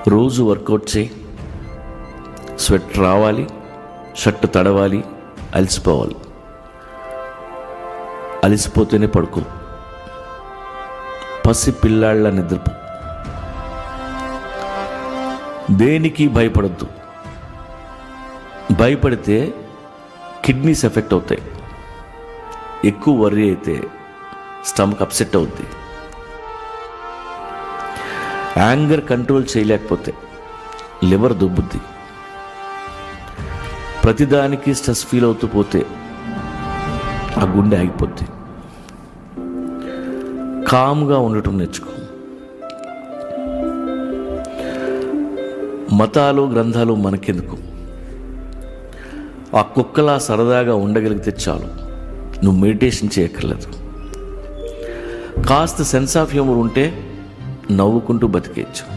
రోజు వర్కౌట్ చేయి, స్వెట్ రావాలి, షర్ట్ తడవాలి, అలసిపోవాలి. అలసిపోతేనే పడుకో, పసి పిల్లాళ్ళ నిద్రపో. దేనికి భయపడద్దు. భయపడితే కిడ్నీస్ ఎఫెక్ట్ అవుతాయి. ఎక్కువ వర్రీ అయితే స్టమక్ అప్సెట్ అవుద్ది. యాంగర్ కంట్రోల్ చేయలేకపోతే లివర్ దుబ్బుద్ది. ప్రతిదానికి స్ట్రెస్ ఫీల్ అవుతూ పోతే ఆ గుండె ఆగిపోద్ది. కామ్గా ఉండటం నేర్చుకో. మతాలు గ్రంథాలు మనకెందుకు? ఆ కుక్కలా సరదాగా ఉండగలిగితే చాలు. నువ్వు మెడిటేషన్ చేయక్కర్లేదు. కాస్త సెన్స్ ఆఫ్ హ్యూమర్ ఉంటే నవ్వుకుంటూ బతికేయచ్చు.